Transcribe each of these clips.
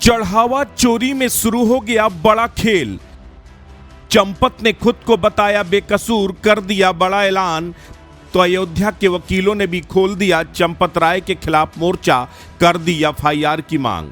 चढ़ावा चोरी में शुरू हो गया बड़ा खेल। चंपत ने खुद को बताया बेकसूर, कर दिया बड़ा ऐलान। तो अयोध्या के वकीलों ने भी खोल दिया चंपत राय के खिलाफ मोर्चा, कर दी एफआईआर की मांग।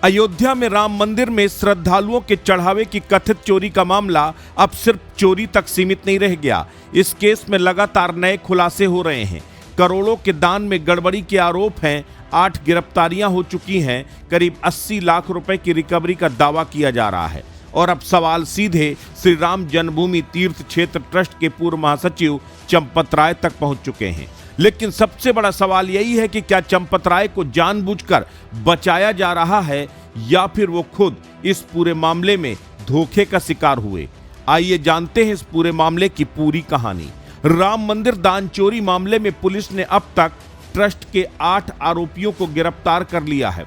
अयोध्या में राम मंदिर में श्रद्धालुओं के चढ़ावे की कथित चोरी का मामला अब सिर्फ चोरी तक सीमित नहीं रह गया। इस केस में लगातार नए खुलासे हो रहे हैं। करोड़ों के दान में गड़बड़ी के आरोप हैं। 8 गिरफ्तारियां हो चुकी हैं। करीब 80 लाख रुपए की रिकवरी का दावा किया जा रहा है। और अब सवाल सीधे श्री राम जन्मभूमि तीर्थ क्षेत्र ट्रस्ट के पूर्व महासचिव चंपत राय तक पहुंच चुके हैं। लेकिन सबसे बड़ा सवाल यही है कि क्या चंपत राय को जानबूझकर बचाया जा रहा है या फिर वो खुद इस पूरे मामले में धोखे का शिकार हुए। आइए जानते हैं इस पूरे मामले की पूरी कहानी। राम मंदिर दान चोरी मामले में पुलिस ने अब तक ट्रस्ट के 8 आरोपियों को गिरफ्तार कर लिया है।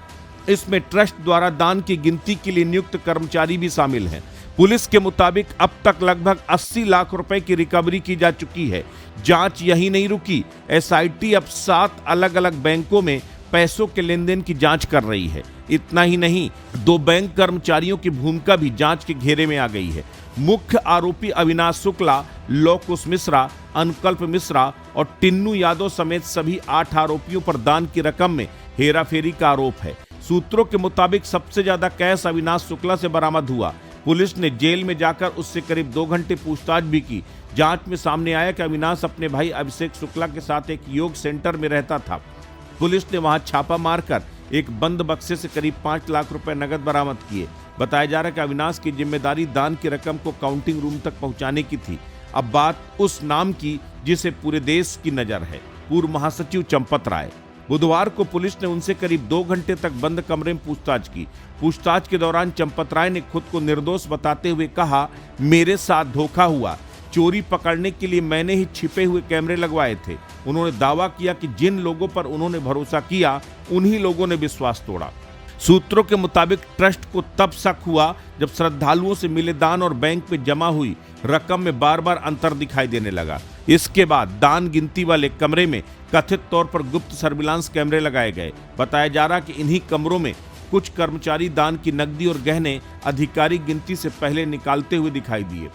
इसमें ट्रस्ट द्वारा दान की गिनती के लिए नियुक्त कर्मचारी भी शामिल हैं। पुलिस के मुताबिक अब तक लगभग 80 लाख रुपए की रिकवरी की जा चुकी है। जांच यही नहीं रुकी, एसआईटी अब 7 अलग अलग बैंकों में पैसों के लेन देन की जांच कर रही है। इतना ही नहीं, 2 बैंक कर्मचारियों की भूमिका भी जांच के घेरे में आ गई है। मुख्य आरोपी अविनाश शुक्ला, लौकुश मिश्रा, अनुकल्प मिश्रा और टिन्नू यादव समेत सभी 8 आरोपियों पर दान की रकम में हेराफेरी का आरोप है। सूत्रों के मुताबिक सबसे ज्यादा कैश अविनाश शुक्ला से बरामद हुआ। पुलिस ने जेल में जाकर उससे करीब 2 घंटे पूछताछ भी की। जांच में सामने आया कि अविनाश अपने भाई अभिषेक शुक्ला के साथ एक योग सेंटर में रहता था। पुलिस ने वहां छापा मारकर एक बंद बक्से से करीब 5 लाख रुपए नगद बरामद किए। बताया जा रहा है कि अविनाश की जिम्मेदारी दान की रकम को काउंटिंग रूम तक पहुंचाने की थी। अब बात उस नाम की जिसे पूरे देश की नजर है, पूर्व महासचिव चंपत राय। बुधवार को पुलिस ने उनसे करीब 2 घंटे तक बंद कमरे में पूछताछ की। पूछताछ के दौरान चंपत राय ने खुद को निर्दोष बताते हुए कहा, मेरे साथ धोखा हुआ। चोरी पकड़ने के लिए मैंने ही छिपे हुए कैमरे लगवाए थे। उन्होंने दावा किया कि जिन लोगों पर उन्होंने भरोसा किया उन्हीं लोगों ने विश्वास तोड़ा। सूत्रों के मुताबिक ट्रस्ट को तब शक हुआ जब श्रद्धालुओं से मिले दान और बैंक में जमा हुई रकम में बार बार अंतर दिखाई देने लगा। इसके बाद दान गिनती वाले कमरे में कथित तौर पर गुप्त सर्विलांस कैमरे लगाए गए। बताया जा रहा कि इन्हीं कमरों में कुछ कर्मचारी दान की नकदी और गहने आधिकारिक गिनती से पहले निकालते हुए दिखाई दिए।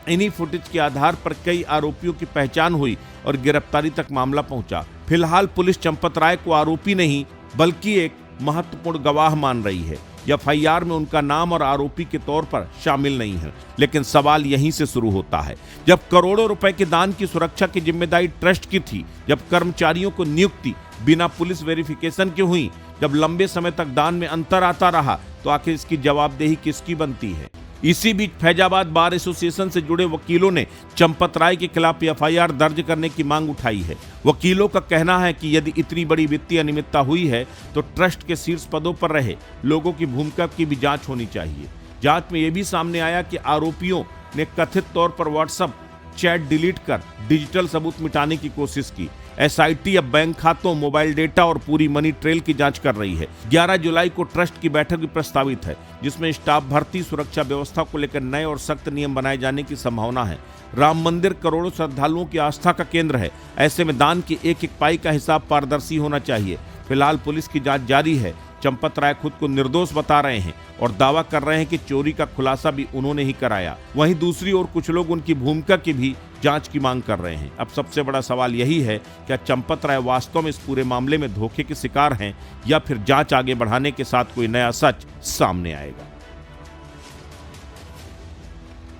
इन्हीं फुटेज के आधार पर कई आरोपियों की पहचान हुई और गिरफ्तारी तक मामला पहुंचा। फिलहाल पुलिस चंपत राय को आरोपी नहीं बल्कि एक महत्वपूर्ण गवाह मान रही है। एफआईआर में उनका नाम और आरोपी के तौर पर शामिल नहीं है। लेकिन सवाल यहीं से शुरू होता है, जब करोड़ों रुपए के दान की सुरक्षा की जिम्मेदारी ट्रस्ट की थी, जब कर्मचारियों को नियुक्ति बिना पुलिस वेरिफिकेशन के हुई, जब लंबे समय तक दान में अंतर आता रहा, तो आखिर इसकी जवाबदेही किसकी बनती है। इसी बीच फैजाबाद बार एसोसिएशन से जुड़े वकीलों ने चंपत राय के खिलाफ एफआईआर दर्ज करने की मांग उठाई है। वकीलों का कहना है कि यदि इतनी बड़ी वित्तीय अनियमितता हुई है तो ट्रस्ट के शीर्ष पदों पर रहे लोगों की भूमिका की भी जांच होनी चाहिए। जांच में यह भी सामने आया कि आरोपियों ने कथित तौर पर व्हाट्सएप चैट डिलीट कर डिजिटल सबूत मिटाने की कोशिश की। एसआईटी अब बैंक खातों, मोबाइल डेटा और पूरी मनी ट्रेल की जांच कर रही है। 11 जुलाई को ट्रस्ट की बैठक भी प्रस्तावित है, जिसमें स्टाफ भर्ती, सुरक्षा व्यवस्था को लेकर नए और सख्त नियम बनाए जाने की संभावना है। राम मंदिर करोड़ों श्रद्धालुओं की आस्था का केंद्र है। ऐसे में दान की एक एक पाई का हिसाब पारदर्शी होना चाहिए। फिलहाल पुलिस की जांच जारी है। चंपत राय खुद को निर्दोष बता रहे हैं और दावा कर रहे हैं कि चोरी का खुलासा भी उन्होंने ही कराया। वहीं दूसरी ओर कुछ लोग उनकी भूमिका की भी जांच की मांग कर रहे हैं। अब सबसे बड़ा सवाल यही है, क्या चंपत राय वास्तव में इस पूरे मामले में धोखे के शिकार हैं या फिर जांच आगे बढ़ाने के साथ कोई नया सच सामने आएगा।